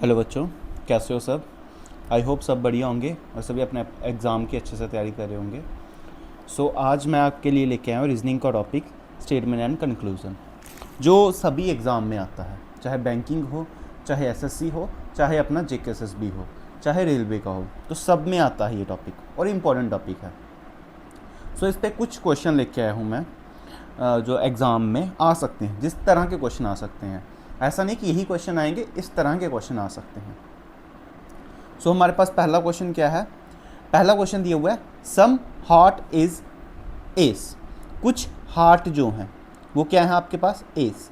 Hello बच्चों, कैसे हो सब। आई होप सब बढ़िया होंगे और सभी अपने एग्ज़ाम की अच्छे से तैयारी कर रहे होंगे। आज मैं आपके लिए लेके आया हूँ रीजनिंग का टॉपिक स्टेटमेंट एंड कंक्लूज़न, जो सभी एग्ज़ाम में आता है, चाहे बैंकिंग हो, चाहे एसएससी हो, चाहे अपना जेकेएसएसबी हो, चाहे रेलवे का हो, तो सब में आता है ये टॉपिक और इम्पॉर्टेंट टॉपिक है। इस पर कुछ क्वेश्चन लेके आया हूँ मैं, जो एग्ज़ाम में आ सकते हैं, जिस तरह के क्वेश्चन आ सकते हैं। ऐसा नहीं कि यही क्वेश्चन आएंगे, इस तरह के क्वेश्चन आ सकते हैं। हमारे पास पहला क्वेश्चन क्या है। पहला क्वेश्चन दिया हुआ है सम हार्ट इज एस। कुछ हार्ट जो हैं वो क्या है आपके पास, S.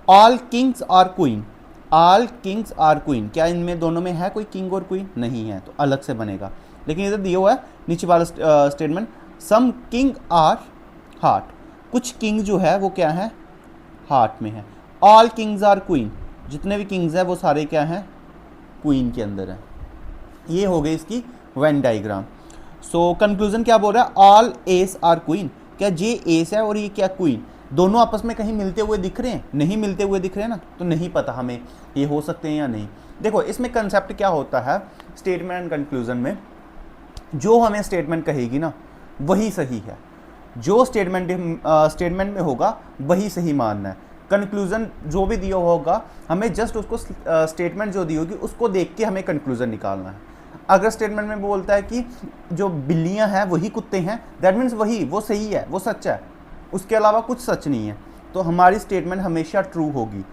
All kings are queen. All kings are queen, क्या इनमें दोनों में है कोई किंग और क्वीन? नहीं है, तो अलग से बनेगा। लेकिन इधर दिया हुआ है नीचे वाला statement some king are heart. कुछ किंग जो है वो क्या है, हार्ट में है। ऑल किंग्स आर क्वीन, जितने भी किंग्स हैं वो सारे क्या हैं, क्वीन के अंदर है। ये हो गई इसकी वेन डायग्राम। कंक्लूजन क्या बोल रहा है, ऑल एस आर क्वीन। क्या जे एस है और ये क्या क्वीन, दोनों आपस में कहीं मिलते हुए दिख रहे हैं? नहीं मिलते हुए दिख रहे हैं ना, तो नहीं पता हमें ये हो सकते हैं या नहीं। देखो इसमें कंसेप्ट क्या होता है स्टेटमेंट एंड कंक्लूजन में, जो हमें स्टेटमेंट कहेगी ना वही सही है, जो स्टेटमेंट में होगा वही सही मानना है। कंक्लूजन जो भी दिया होगा हमें जस्ट उसको स्टेटमेंट जो दी होगी उसको देख के हमें कंक्लूजन निकालना है। अगर स्टेटमेंट में बोलता है कि जो बिल्लियां हैं वही कुत्ते हैं, दैट मीन्स वही वो सही है, वो सच है, उसके अलावा कुछ सच नहीं है, तो हमारी स्टेटमेंट हमेशा ट्रू होगी।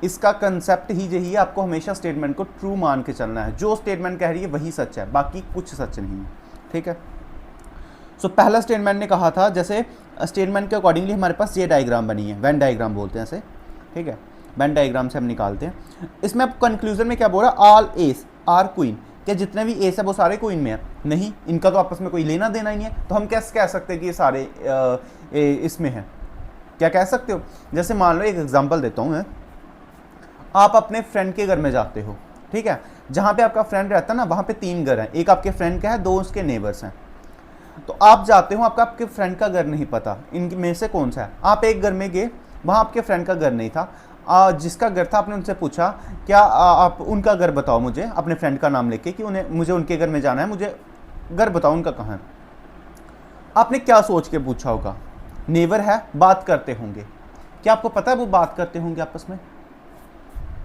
इसका कंसेप्ट ही यही है, आपको हमेशा स्टेटमेंट को ट्रू मान के चलना है। जो स्टेटमेंट कह रही है वही सच है, बाकी कुछ सच नहीं है। ठीक है। पहला स्टेटमेंट ने कहा था, जैसे स्टेटमेंट के अकॉर्डिंगली हमारे पास ये डायग्राम बनी है, वेन डायग्राम बोलते हैं इसे। ठीक है, वेन डायग्राम से हम निकालते हैं। इसमें अब कंक्लूजन में क्या बोल रहा है, ऑल एस आर क्वीन। क्या जितने भी एस है वो सारे क्वीन में है? नहीं, इनका तो आपस में कोई लेना देना ही नहीं है, तो हम कैसे कह सकते हैं कि ये सारे इसमें है? क्या कह सकते हो, जैसे मान लो एक एग्जाम्पल देता हूँ मैं। आप अपने फ्रेंड के घर में जाते हो, ठीक है, जहाँ पे आपका फ्रेंड रहता है ना वहाँ पे 3 घर हैं, एक आपके फ्रेंड का है, 2 उसके नेबर्स हैं। तो आप जाते हो, आपके फ्रेंड का घर नहीं पता इनमें से कौन सा है। आप एक घर में गए, वहाँ आपके फ्रेंड का घर नहीं था। जिसका घर था आपने उनसे पूछा क्या आप उनका घर बताओ मुझे, अपने फ्रेंड का नाम लेके कि मुझे उनके घर में जाना है, मुझे घर बताओ उनका कहाँ है। आपने क्या सोच के पूछा होगा, नेबर है, बात करते होंगे। क्या आपको पता है वो बात करते होंगे आपस में?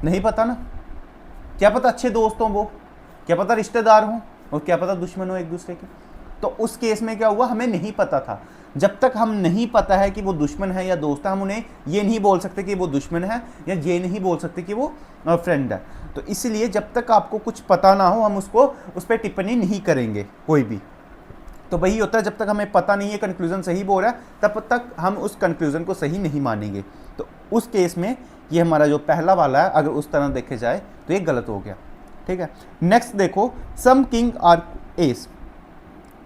नहीं पता ना। क्या पता अच्छे दोस्त हों वो, क्या पता रिश्तेदार हों, और क्या पता दुश्मन हो एक दूसरे के। तो उस केस में क्या हुआ, हमें नहीं पता था। जब तक हम नहीं पता है कि वो दुश्मन है या दोस्त है, हम उन्हें ये नहीं बोल सकते कि वो दुश्मन है, या ये नहीं बोल सकते कि वो फ्रेंड है। तो इसलिए जब तक आपको कुछ पता ना हो हम उस पर टिप्पणी नहीं करेंगे कोई भी। तो वही होता है, जब तक हमें पता नहीं है कंक्लूजन सही बोल रहा है तब तक हम उस कंक्लूजन को सही नहीं मानेंगे। तो उस केस में ये हमारा जो पहला वाला है, अगर उस तरह देखे जाए तो ये गलत हो गया। ठीक है। नेक्स्ट देखो, सम किंग आर एस।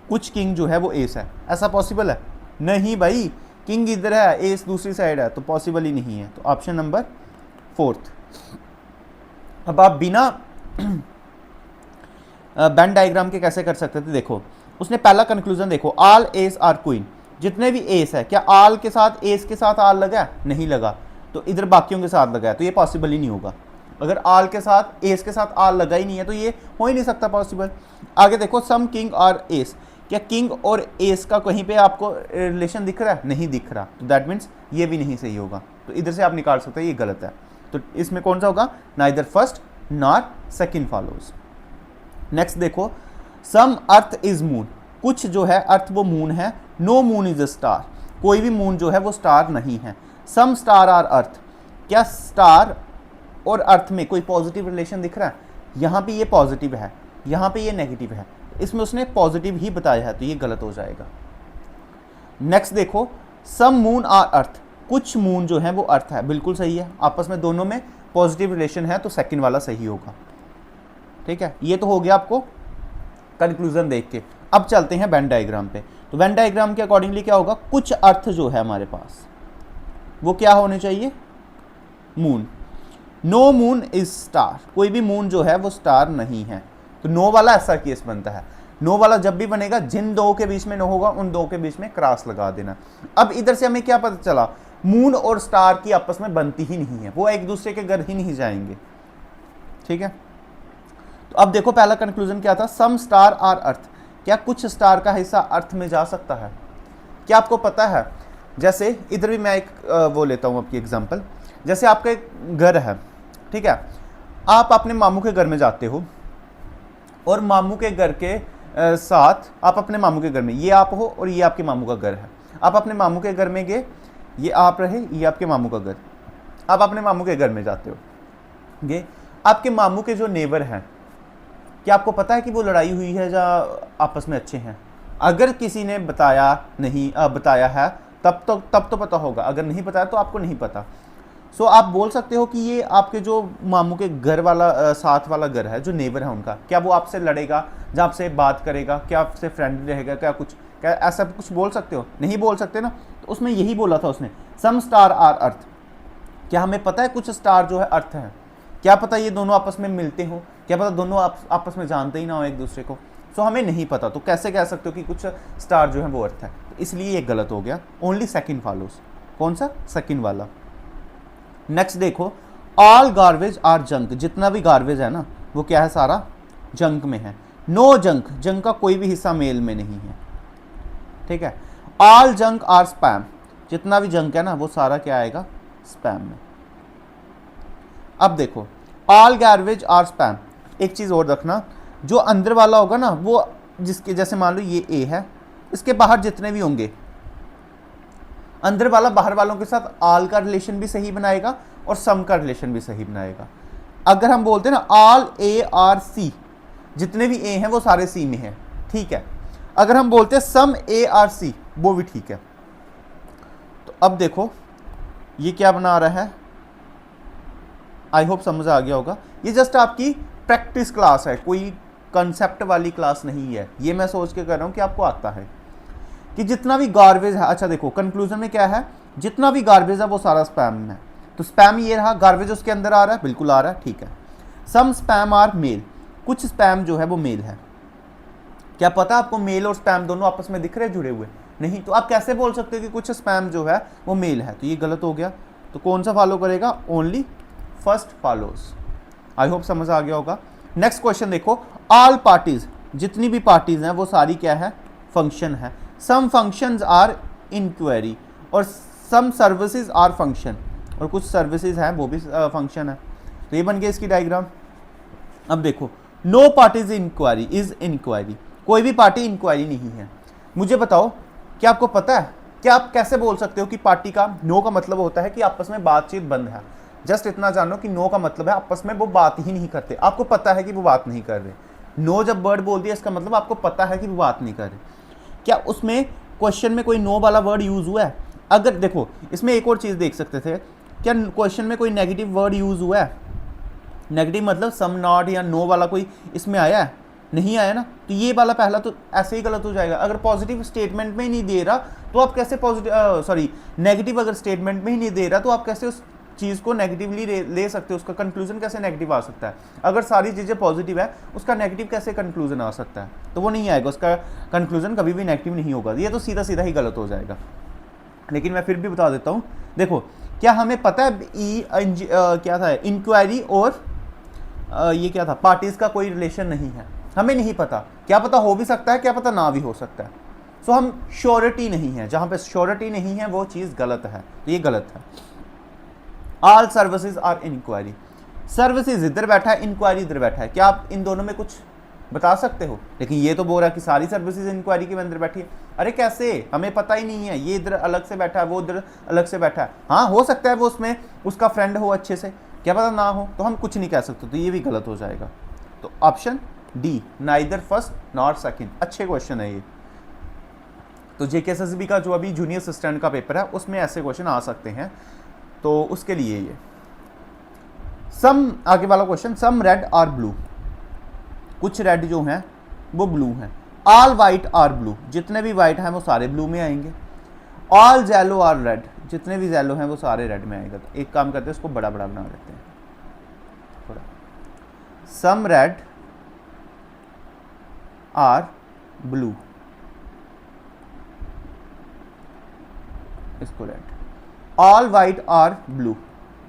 कुछ किंग जो है वो एस है, ऐसा पॉसिबल है? नहीं भाई, किंग इधर है, एस दूसरी साइड है, तो पॉसिबल ही नहीं है। तो ऑप्शन नंबर 4। अब आप बिना वेन डायग्राम के कैसे कर सकते थे, देखो उसने पहला कंक्लूजन देखो, ऑल एस आर क्वीन। जितने भी एस है, क्या ऑल के साथ एस के साथ ऑल लगा? नहीं लगा, तो इधर बाकियों के साथ लगा है, तो ये पॉसिबल ही नहीं होगा। अगर ऑल के साथ एस के साथ ऑल लगा ही नहीं है तो ये हो ही नहीं सकता पॉसिबल। आगे देखो, सम किंग और एस। क्या किंग और एस का कहीं पे आपको रिलेशन दिख रहा है? नहीं दिख रहा, तो दैट मीन्स ये भी नहीं सही होगा। तो इधर से आप निकाल सकते हैं ये गलत है। तो इसमें कौन सा होगा, neither first nor second follows. Next देखो, सम अर्थ इज मून। कुछ जो है अर्थ वो मून है, no moon is a star. कोई भी मून जो है वो स्टार नहीं है। Some star are earth. क्या स्टार और अर्थ में कोई पॉजिटिव रिलेशन दिख रहा है? यहाँ पे ये पॉजिटिव है, यहाँ पे ये नेगेटिव है, इसमें उसने पॉजिटिव ही बताया है, तो ये गलत हो जाएगा। नेक्स्ट देखो, सम मून आर अर्थ। कुछ मून जो है वो अर्थ है, बिल्कुल सही है, आपस में दोनों में पॉजिटिव रिलेशन है, तो सेकंड वाला सही होगा। ठीक है, ये तो हो गया आपको कंक्लूजन देख के। अब चलते हैं वेन डायग्राम पे। तो वेन डायग्राम के अकॉर्डिंगली क्या होगा, कुछ अर्थ जो है हमारे पास वो क्या होने चाहिए, moon. No moon is star. कोई भी मून जो है वो स्टार नहीं है, तो नो वाला ऐसा केस बनता है। नो वाला जब भी बनेगा, जिन दो के बीच में नो होगा उन दो के बीच में क्रॉस लगा देना। अब इधर से हमें क्या पता चला, मून और स्टार की आपस में बनती ही नहीं है, वो एक दूसरे के घर ही नहीं जाएंगे। ठीक है। तो अब देखो पहला कंक्लूजन क्या था, सम स्टार आर अर्थ, क्या कुछ स्टार का हिस्सा अर्थ में जा सकता है? क्या आपको पता है, जैसे इधर भी मैं एक वो लेता हूँ आपकी एग्जांपल, जैसे आपका एक घर है, ठीक है, आप अपने मामू के घर में जाते हो और मामू के घर के साथ आप अपने मामू के घर में, ये आप हो और ये आपके मामू का घर है, आप अपने मामू के घर में गए, ये आप रहे, ये आपके मामू का घर, आप अपने मामू के घर में जाते हो, ये आपके मामू के जो नेबर हैं, क्या आपको पता है कि वो लड़ाई हुई है या आपस में अच्छे हैं? अगर किसी ने बताया नहीं बताया है तब तो पता होगा, अगर नहीं बताया तो आपको नहीं पता। सो आप बोल सकते हो कि ये आपके जो मामू के घर वाला साथ वाला घर है, जो नेबर है उनका, क्या वो आपसे लड़ेगा या आपसे बात करेगा, क्या आपसे फ्रेंड रहेगा, क्या कुछ, क्या ऐसा कुछ बोल सकते हो? नहीं बोल सकते ना। तो उसमें यही बोला था उसने, सम स्टार आर अर्थ, क्या हमें पता है कुछ स्टार जो है अर्थ है? क्या पता ये दोनों आपस में मिलते हो, क्या पता दोनों आपस में जानते ही ना हो एक दूसरे को। सो हमें नहीं पता, तो कैसे कह सकते हो कि कुछ स्टार जो है वो अर्थ है? तो इसलिए ये गलत हो गया, ओनली सेकंड फॉलोस। कौन सा? सेकंड वाला। नेक्स्ट देखो, ऑल गार्बेज आर जंक, जितना भी गार्बेज है ना वो क्या है, सारा जंक में है। नो जंक, जंक का कोई भी हिस्सा मेल में नहीं है, ठीक है। ऑल जंक आर स्पैम, जितना भी जंक है ना वो सारा क्या आएगा, स्पैम में। अब देखो, ऑल गार्बेज आर स्पैम, एक चीज और रखना, जो अंदर वाला होगा ना वो, जिसके जैसे मान लो ये ए है, इसके बाहर जितने भी होंगे, अंदर वाला बाहर वालों के साथ ऑल का रिलेशन भी सही बनाएगा और सम का रिलेशन भी सही बनाएगा। अगर हम बोलते हैं ना ऑल ए आर सी, जितने भी ए हैं वो सारे सी में हैं, ठीक है। अगर हम बोलते हैं सम ए आर सी, वो भी ठीक है। तो अब देखो ये क्या बना रहा है, आई होप समझ आ गया होगा। ये जस्ट आपकी प्रैक्टिस क्लास है, कोई कंसेप्ट वाली क्लास नहीं है। ये मैं सोच के कर रहा हूँ कि आपको आता है कि जितना भी गार्बेज है, अच्छा देखो कंक्लूजन में क्या है, जितना भी गार्बेज है वो सारा स्पैम है। तो स्पैम ये रहा, गार्बेज उसके अंदर आ रहा है, बिल्कुल आ रहा है, ठीक है। सम स्पैम आर मेल, कुछ स्पैम जो है वो मेल है। क्या पता आपको मेल और स्पैम दोनों आपस में दिख रहे जुड़े हुए? नहीं, तो आप कैसे बोल सकते हो कि कुछ स्पैम जो है वो मेल है? तो ये गलत हो गया। तो कौन सा फॉलो करेगा? Only first follows. I hope समझ आ गया होगा। नेक्स्ट क्वेश्चन देखो, ऑल पार्टीज, जितनी भी पार्टीज हैं वो सारी क्या है, फंक्शन है। सम फंक्शंस आर इंक्वायरी और सम सर्विसेज आर फंक्शन, और कुछ सर्विसेज हैं वो भी फंक्शन है। तो ये बन गया इसकी डायग्राम। अब देखो, no parties inquiry is inquiry, कोई भी पार्टी इंक्वायरी नहीं है। मुझे बताओ, क्या आपको पता है, क्या आप कैसे बोल सकते हो कि पार्टी का नो का मतलब होता है कि आपस में बातचीत बंद है? जस्ट इतना जानो कि नो का मतलब है आपस में वो बात ही नहीं करते, आपको पता है कि वो बात नहीं कर रहे। नो जब वर्ड बोल दिया इसका मतलब आपको पता है कि वो बात नहीं कर रहे। क्या उसमें क्वेश्चन में कोई नो वाला वर्ड यूज हुआ है? अगर देखो इसमें एक और चीज देख सकते थे, क्या क्वेश्चन में कोई नेगेटिव वर्ड यूज हुआ है? नेगेटिव मतलब सम नॉट या नो वाला कोई इसमें आया है? नहीं आया ना। तो ये वाला पहला तो ऐसे ही गलत हो जाएगा। अगर पॉजिटिव स्टेटमेंट में ही नहीं दे रहा तो आप कैसे नेगेटिव अगर स्टेटमेंट में ही नहीं दे रहा तो आप कैसे उस चीज़ को नेगेटिवली ले सकते हो? उसका कंक्लूजन कैसे नेगेटिव आ सकता है? अगर सारी चीज़ें पॉजिटिव है उसका नेगेटिव कैसे कंक्लूजन आ सकता है? तो वो नहीं आएगा, उसका कंक्लूजन कभी भी नेगेटिव नहीं होगा। ये तो सीधा सीधा ही गलत हो जाएगा। लेकिन मैं फिर भी बता देता हूँ। देखो, क्या हमें पता है क्या था, इंक्वायरी और ये क्या था, पार्टीज का कोई रिलेशन नहीं है? हमें नहीं पता, क्या पता हो भी सकता है, क्या पता ना भी हो सकता है। सो हम श्योरिटी नहीं है, जहां पे श्योरिटी नहीं है वो चीज़ गलत है, तो ये गलत है। All services are inquiry, services इधर बैठा है, इंक्वायरी इधर बैठा है, क्या आप इन दोनों में कुछ बता सकते हो? लेकिन ये तो बोल रहा है कि सारी सर्विसेज इंक्वायरी के अंदर बैठी है। अरे कैसे, हमें पता ही नहीं है, ये इधर अलग से बैठा है, वो इधर अलग से बैठा है। हाँ हो सकता है वो उसमें उसका फ्रेंड हो अच्छे से, क्या पता ना हो, तो हम कुछ नहीं कह सकते, तो ये भी गलत हो जाएगा। तो option D, neither first not second. अच्छे क्वेश्चन है ये। तो जेकेएसएसबी का जो अभी जूनियर असिस्टेंट का पेपर है उसमें ऐसे क्वेश्चन आ सकते हैं, तो उसके लिए ये सम, आगे वाला question, some red are blue, कुछ रेड जो हैं वो ब्लू हैं। ऑल वाइट आर ब्लू, जितने भी वाइट हैं वो सारे ब्लू में आएंगे। ऑल जेलो आर रेड, जितने भी जेलो हैं वो सारे रेड में आएगा। तो एक काम करते हैं, उसको बड़ा बड़ा बना देते हैं थोड़ा। सम रेड आर ब्लू, इसको red. All white are blue,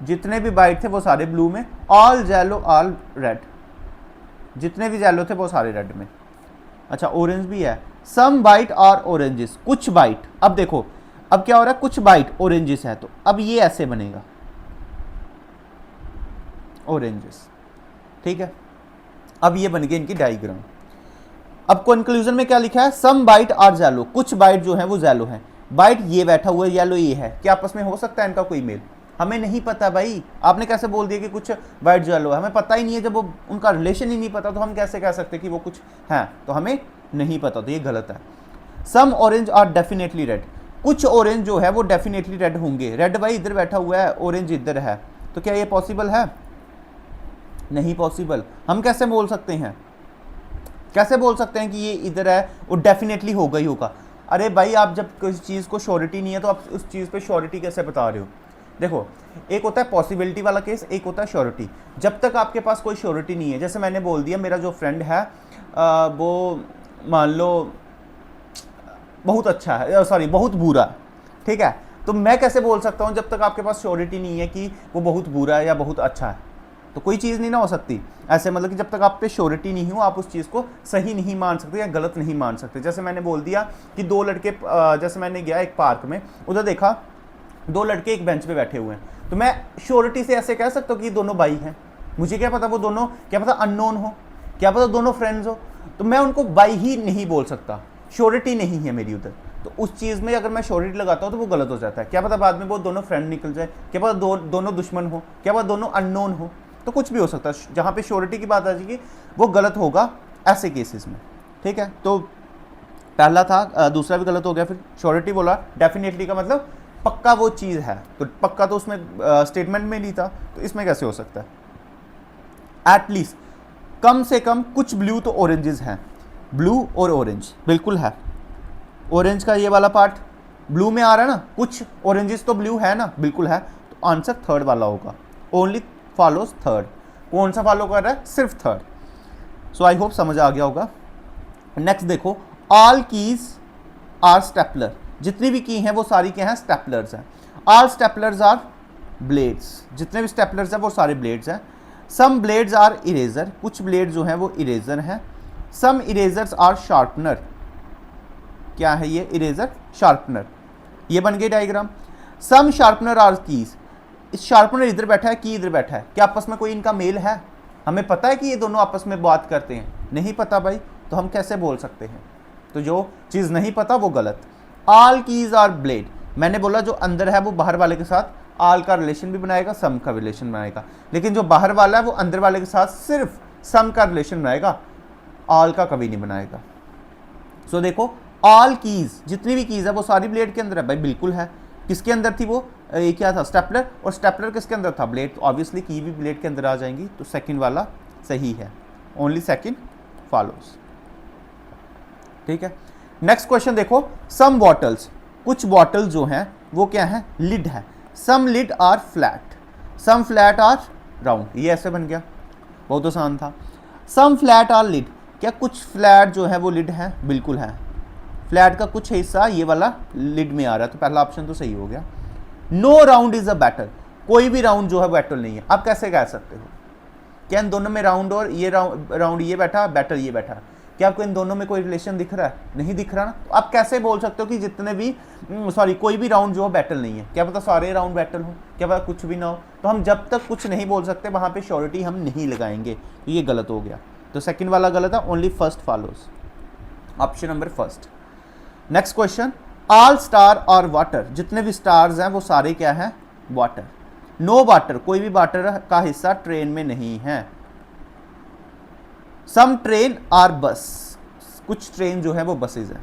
जितने भी वाइट थे वो सारे ब्लू में। ऑल येलो ऑल रेड, जितने भी येलो थे वो सारे रेड में। अच्छा ऑरेंज भी है, सम बाइट और ऑरेंजेस, कुछ बाइट। अब देखो अब क्या हो रहा है, कुछ बाइट ऑरेंजेस है, तो अब ये ऐसे बनेगा ऑरेंजेस, ठीक है। अब ये बन गई इनकी डायग्राम। अब कंक्लूजन में क्या लिखा है, सम बाइट आर येलो, कुछ बाइट जो है वो येलो है। बाइट ये बैठा हुआ है, येलो ये है, क्या आपस में हो सकता है इनका कोई मेल? हमें नहीं पता भाई, आपने कैसे बोल दिया कि कुछ बाइट येलो है, हमें पता ही नहीं है। जब वो उनका रिलेशन ही नहीं पता तो हम कैसे कह सकते कि वो कुछ है, तो हमें नहीं पता, तो ये गलत है। Some orange are definitely red, कुछ ऑरेंज जो है वो डेफिनेटली रेड होंगे। रेड भाई इधर बैठा हुआ है, ऑरेंज इधर है, तो क्या ये पॉसिबल है? नहीं पॉसिबल। हम कैसे बोल सकते हैं, कैसे बोल सकते हैं कि ये इधर है वो डेफिनेटली होगा ही होगा? अरे भाई आप जब किसी चीज़ को श्योरिटी नहीं है तो आप उस चीज़ पे श्योरिटी कैसे बता रहे हो? देखो एक होता है पॉसिबिलिटी वाला केस, एक होता है श्योरिटी। जब तक आपके पास कोई श्योरिटी नहीं है, जैसे मैंने बोल दिया मेरा जो फ्रेंड है वो मान लो बहुत अच्छा है, सॉरी बहुत बुरा, ठीक है, तो मैं कैसे बोल सकता हूँ जब तक आपके पास श्योरिटी नहीं है कि वो बहुत बुरा है या बहुत अच्छा है? तो कोई चीज़ नहीं ना हो सकती ऐसे, मतलब कि जब तक आप पे श्योरिटी नहीं हो आप उस चीज़ को सही नहीं मान सकते या गलत नहीं मान सकते। जैसे मैंने बोल दिया कि दो लड़के, जैसे मैंने गया एक पार्क में, उधर देखा दो लड़के एक बेंच पे बैठे हुए हैं, तो मैं श्योरिटी से ऐसे कह सकता हूँ कि ये दोनों भाई हैं। मुझे क्या पता वो दोनों, क्या पता अननोन हो, क्या पता दोनों फ्रेंड्स हो, तो मैं उनको भाई ही नहीं बोल सकता, श्योरिटी नहीं है मेरी उधर। तो उस चीज़ में अगर मैं श्योरिटी लगाता हूँ तो वो गलत हो जाता है। क्या पता बाद में वो दोनों फ्रेंड निकल जाए, क्या पता दोनों दुश्मन हो, क्या पता दोनों अननोन हो, तो कुछ भी हो सकता है। जहाँ पे श्योरिटी की बात आ जाएगी वो गलत होगा ऐसे केसेस में, ठीक है। तो पहला था, दूसरा भी गलत हो गया। फिर श्योरिटी बोला, डेफिनेटली का मतलब पक्का वो चीज़ है, तो पक्का तो उसमें स्टेटमेंट में नहीं था, तो इसमें कैसे हो सकता है? एटलीस्ट, कम से कम कुछ ब्लू तो ऑरेंजेस हैं, ब्लू और ऑरेंज बिल्कुल है। ऑरेंज का ये वाला पार्ट ब्लू में आ रहा है ना, कुछ ऑरेंजेस तो ब्लू है ना, बिल्कुल है। तो आंसर थर्ड वाला होगा, ओनली फॉलोज थर्ड। कौन सा फॉलो कर रहा है? सिर्फ थर्ड। सो आई होप समझ आ गया होगा। नेक्स्ट देखो, ऑल कीज आर स्टेपलर, जितनी भी की हैं वो सारी क्या हैं? स्टेपलर्स हैं। ऑल स्टेपलर्स आर ब्लेड्स, जितने भी स्टेपलर्स हैं वो सारे ब्लेड्स हैं। सम ब्लेड्स आर इरेजर, कुछ ब्लेड जो हैं वो इरेजर हैं। सम इरेजर्स आर शार्पनर, क्या है ये? इरेजर शार्पनर, ये बन गई diagram. Some sharpener are keys, इस शार्पनर इधर बैठा है, की इधर बैठा है, क्या आपस में कोई इनका मेल है? हमें पता है कि ये दोनों आपस में बात करते हैं? नहीं पता भाई, तो हम कैसे बोल सकते हैं? तो जो चीज़ नहीं पता वो गलत। ऑल कीज आर ब्लेड, मैंने बोला जो अंदर है वो बाहर वाले के साथ ऑल का रिलेशन भी बनाएगा, सम का रिलेशन बनाएगा, लेकिन जो बाहर वाला है वो अंदर वाले के साथ सिर्फ सम का रिलेशन बनाएगा, ऑल का कभी नहीं बनाएगा। सो देखो ऑल कीज, जितनी भी कीज है वो सारी ब्लेड के अंदर है भाई, बिल्कुल है। किसके अंदर थी वो? ये क्या था? स्टेपलर। और स्टेपलर किसके अंदर था? ब्लेड। तो ऑब्वियसली की भी ब्लेड के अंदर आ जाएंगी, तो सेकंड वाला सही है, ओनली सेकंड फॉलोज, ठीक है। नेक्स्ट क्वेश्चन देखो, सम बॉटल्स, कुछ बॉटल जो हैं वो क्या है? लिड है। Some lid are flat, some flat are round, ये ऐसे बन गया, बहुत आसान था। सम फ्लैट आर लिड, क्या कुछ फ्लैट जो है वो लिड है? बिल्कुल है। फ्लैट का कुछ हिस्सा ये वाला लिड में आ रहा है, तो पहला ऑप्शन तो सही हो गया। No round is a battle, कोई भी राउंड जो है बैटल नहीं है। आप कैसे कह सकते हो? क्या इन दोनों में राउंड और ये राउंड ये बैठा, बैटल ये बैठा, क्या आपको इन दोनों में कोई रिलेशन दिख रहा है? नहीं दिख रहा ना, तो आप कैसे बोल सकते हो कि जितने भी कोई भी राउंड जो है बैटल नहीं है? क्या पता सारे राउंड बैटल हो, क्या पता कुछ भी ना हो। तो हम जब तक कुछ नहीं बोल सकते वहां पे श्योरिटी हम नहीं लगाएंगे, तो ये गलत हो गया। तो सेकंड वाला गलत है, only first follows, option number first. Next question, all star और वाटर, जितने भी स्टार्स हैं वो सारे क्या है? वाटर। नो वाटर, कोई भी वाटर का हिस्सा ट्रेन में नहीं है। सम ट्रेन आर बस, कुछ ट्रेन जो है वो बसेज हैं।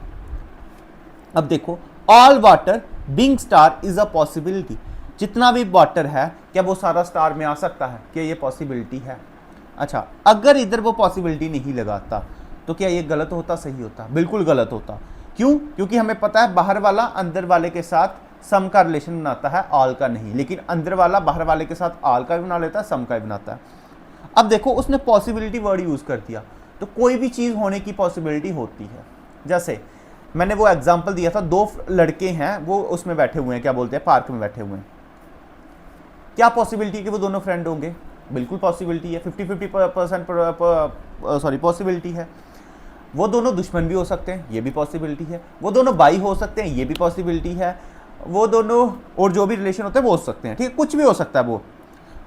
अब देखो, all water being star is a possibility, जितना भी वाटर है क्या वो सारा स्टार में आ सकता है? क्या ये पॉसिबिलिटी है? अच्छा, अगर इधर वो पॉसिबिलिटी नहीं लगाता तो क्या ये गलत होता, सही होता? बिल्कुल गलत होता। क्यों? क्योंकि हमें पता है बाहर वाला अंदर वाले के साथ सम का रिलेशन बनाता है, ऑल का नहीं, लेकिन अंदर वाला बाहर वाले के साथ ऑल का भी बना लेता है, सम का भी बनाता है। अब देखो उसने पॉसिबिलिटी वर्ड यूज कर दिया, तो कोई भी चीज होने की पॉसिबिलिटी होती है। जैसे मैंने वो एग्जांपल दिया था, दो लड़के हैं वो उसमें बैठे हुए हैं, क्या बोलते हैं, पार्क में बैठे हुए हैं, क्या पॉसिबिलिटी कि वो दोनों फ्रेंड होंगे? बिल्कुल पॉसिबिलिटी है, 50-50% सॉरी पॉसिबिलिटी है। वो दोनों दुश्मन भी हो सकते हैं, ये भी पॉसिबिलिटी है। वो दोनों भाई हो सकते हैं, ये भी पॉसिबिलिटी है। वो दोनों और जो भी रिलेशन होते हैं वो हो सकते हैं, ठीक है, कुछ भी हो सकता है वो।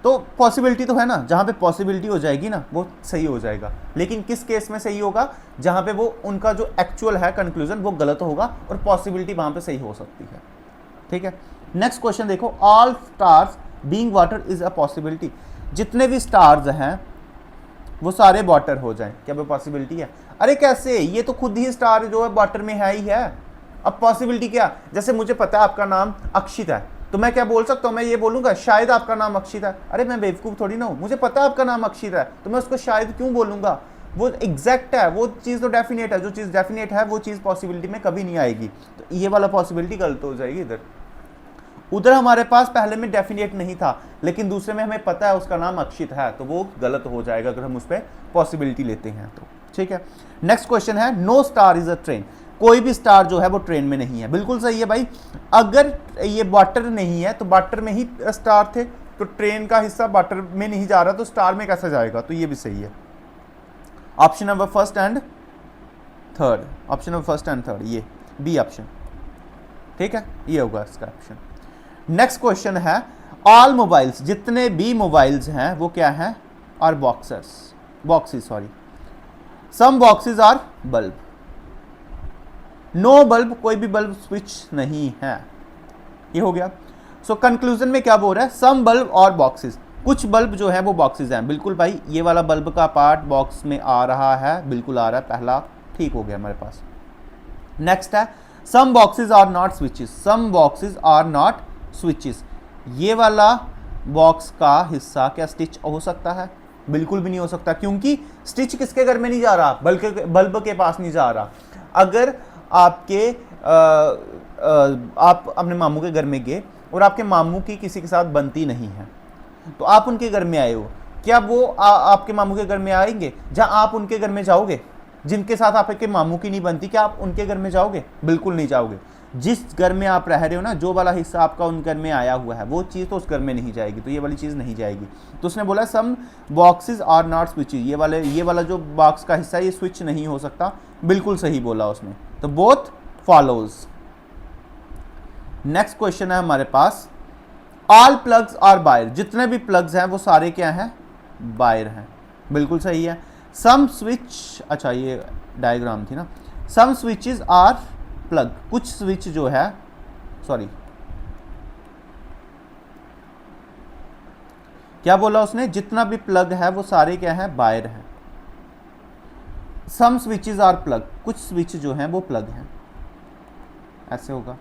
तो पॉसिबिलिटी तो है ना, जहाँ पे पॉसिबिलिटी हो जाएगी ना वो सही हो जाएगा। लेकिन किस केस में सही होगा, जहाँ पे वो उनका जो एक्चुअल है कंक्लूजन वो गलत होगा और पॉसिबिलिटी वहाँ पे सही हो सकती है, ठीक है। नेक्स्ट क्वेश्चन देखो, all stars being water is a possibility. जितने भी स्टार्स हैं वो सारे वाटर हो जाएं, क्या वो पॉसिबिलिटी है? अरे कैसे, ये तो खुद ही स्टार जो है वाटर में है ही है। अब पॉसिबिलिटी क्या, जैसे मुझे पता है आपका नाम अक्षित है, तो मैं क्या बोल सकता हूँ, मैं ये बोलूंगा शायद आपका नाम अक्षित है। अरे मैं बेवकूफ़ थोड़ी ना हूँ, मुझे पता है आपका नाम अक्षित है, तो मैं उसको शायद क्यों बोलूंगा? वो एग्जैक्ट है, वो चीज़ तो डेफिनेट है। जो चीज़ डेफिनेट है वो चीज़ पॉसिबिलिटी में कभी नहीं आएगी, तो ये वाला पॉसिबिलिटी गलत हो जाएगी। इधर उधर हमारे पास पहले में डेफिनेट नहीं था, लेकिन दूसरे में हमें पता है उसका नाम अक्षित है, तो वो गलत हो जाएगा अगर हम उस पर पॉसिबिलिटी लेते हैं तो, ठीक है। नेक्स्ट क्वेश्चन है, no star is a train. कोई भी स्टार जो है वो ट्रेन में नहीं है, बिल्कुल सही है भाई। अगर ये वाटर नहीं है तो वाटर में ही स्टार थे, तो ट्रेन का हिस्सा वाटर में नहीं जा रहा तो स्टार में कैसे जाएगा, तो ये भी सही है। Option number first and third, option number first and third, ये बी ऑप्शन, ठीक है, ये होगा इसका ऑप्शन। नेक्स्ट क्वेश्चन है, ऑल मोबाइल्स, जितने भी मोबाइल्स हैं वो क्या हैं, are boxes sorry. Some boxes are bulb. No bulb, कोई भी बल्ब स्विच नहीं है, ये हो गया। सो कंक्लूजन में क्या बोल रहा है, सम बल्ब और बॉक्सेस, कुछ बल्ब जो है वो बॉक्सेस हैं। बिल्कुल भाई, ये वाला बल्ब का पार्ट बॉक्स में आ रहा है, बिल्कुल आ रहा है, पहला ठीक हो गया हमारे पास। नेक्स्ट है, some boxes are not switches. Some boxes are not switches, ये वाला बॉक्स का हिस्सा क्या स्टिच हो सकता है? बिल्कुल भी नहीं हो सकता, क्योंकि स्टिच किसके घर में नहीं जा रहा, बल्कि बल्ब के पास नहीं जा रहा। अगर आपके आप अपने मामू के घर में गए और आपके मामू की किसी के साथ बनती नहीं है, तो आप उनके घर में आए हो, क्या वो आपके मामू के घर में आएंगे? जहाँ आप उनके घर में जाओगे, जिनके साथ आपके मामू की नहीं बनती, क्या आप उनके घर में जाओगे? बिल्कुल नहीं जाओगे। जिस घर में आप रह रहे हो ना, जो वाला हिस्सा आपका उन घर में आया हुआ है वो चीज़ तो उस घर में नहीं जाएगी, तो ये वाली चीज़ नहीं जाएगी। तो उसने बोला some boxes are not switches, ये वाला जो बॉक्स का हिस्सा ये स्विच नहीं हो सकता, बिल्कुल सही बोला उसने, तो बोथ फॉलोज। नेक्स्ट क्वेश्चन है हमारे पास, ऑल प्लग्स आर बायर। जितने भी प्लग्स हैं वो सारे क्या हैं, बायर हैं, बिल्कुल सही है। सम स्विच, अच्छा ये डायग्राम थी ना, सम स्विचेस आर प्लग, कुछ स्विच जो है, सॉरी क्या बोला उसने, जितना भी प्लग है वो सारे क्या है, बायर हैं। सम स्विचेस आर प्लग, कुछ स्विच जो हैं वो प्लग हैं, ऐसे होगा।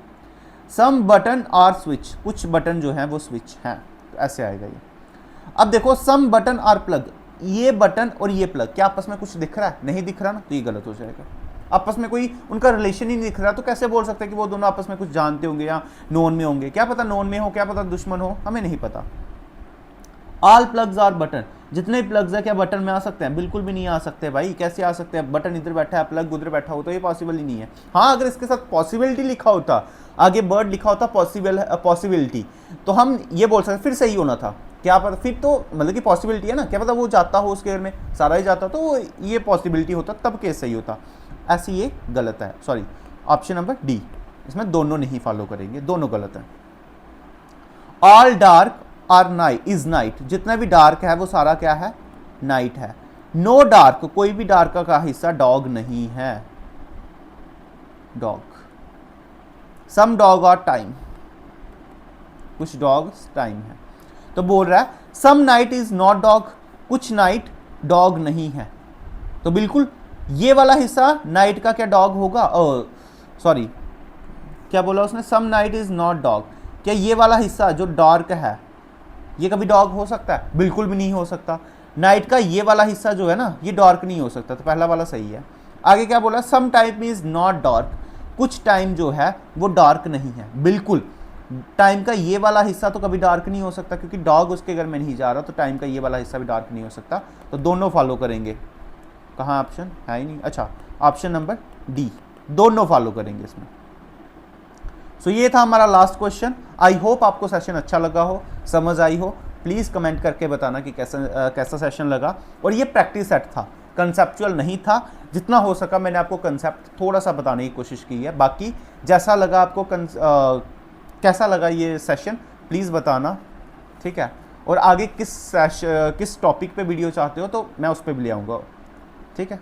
सम बटन आर स्विच, कुछ बटन जो हैं वो स्विच हैं, तो ऐसे आएगा ये। अब देखो, सम बटन आर प्लग, ये बटन और ये प्लग क्या आपस में कुछ दिख रहा है? नहीं दिख रहा ना, तो ये गलत हो जाएगा। आपस में कोई उनका रिलेशन ही नहीं दिख रहा, तो कैसे बोल सकते हैं कि वो दोनों आपस में कुछ जानते होंगे या नोन में होंगे? क्या पता नोन में हो, क्या पता दुश्मन हो, हमें नहीं पता। ऑल प्लग्स आर बटन, जितने प्लग्स है क्या बटन में आ सकते हैं? बिल्कुल भी नहीं आ सकते भाई, कैसे आ सकते हैं? बटन इधर बैठा है, प्लग उधर बैठा हो, तो ये पॉसिबल ही नहीं है। हाँ, अगर इसके साथ पॉसिबिलिटी लिखा होता, आगे वर्ड लिखा होता पॉसिबिलिटी, तो हम ये बोल सकते, फिर सही होना था। क्या पता, फिर तो मतलब कि पॉसिबिलिटी है ना, क्या पता वो जाता हो उसके घर में, सारा ही जाता, तो ये पॉसिबिलिटी होता, तब केस सही होता। ऐसे ये गलत है, सॉरी ऑप्शन नंबर डी, इसमें दोनों नहीं फॉलो करेंगे, दोनों गलत है। All dark are night is night, जितना भी डार्क है वो सारा क्या है, नाइट है। नो डार्क, कोई भी डार्क का हिस्सा डॉग नहीं है, dog. Some dog are time, कुछ डॉग्स टाइम है। तो बोल रहा है some night is not dog, कुछ नाइट डॉग नहीं है, तो बिल्कुल ये वाला हिस्सा नाइट का क्या डॉग होगा? सॉरी क्या बोला उसने, सम नाइट इज नॉट डॉग, क्या ये वाला हिस्सा जो डार्क है ये कभी डॉग हो सकता है? बिल्कुल भी नहीं हो सकता। नाइट का ये वाला हिस्सा जो है ना, ये डार्क नहीं हो सकता, तो पहला वाला सही है। आगे क्या बोला, some time is not dark, कुछ टाइम जो है वो डार्क नहीं है, बिल्कुल। टाइम का ये वाला हिस्सा तो कभी डार्क नहीं हो सकता, क्योंकि डॉग उसके घर में नहीं जा रहा, तो टाइम का ये वाला हिस्सा भी डार्क नहीं हो सकता, तो दोनों फॉलो करेंगे। कहाँ ऑप्शन है ही नहीं, अच्छा ऑप्शन नंबर डी, दोनों फॉलो करेंगे इसमें। सो ये था हमारा लास्ट क्वेश्चन। आई होप आपको सेशन अच्छा लगा हो, समझ आई हो। प्लीज़ कमेंट करके बताना कि कैसा सेशन लगा। और ये प्रैक्टिस सेट था, कंसेप्चुअल नहीं था। जितना हो सका मैंने आपको कंसेप्ट थोड़ा सा बताने की कोशिश की है। बाकी जैसा लगा आपको कैसा लगा ये सेशन प्लीज़ बताना, ठीक है। और आगे किस टॉपिक पे वीडियो चाहते हो तो मैं उस पर भी ले आऊँगा, ठीक है।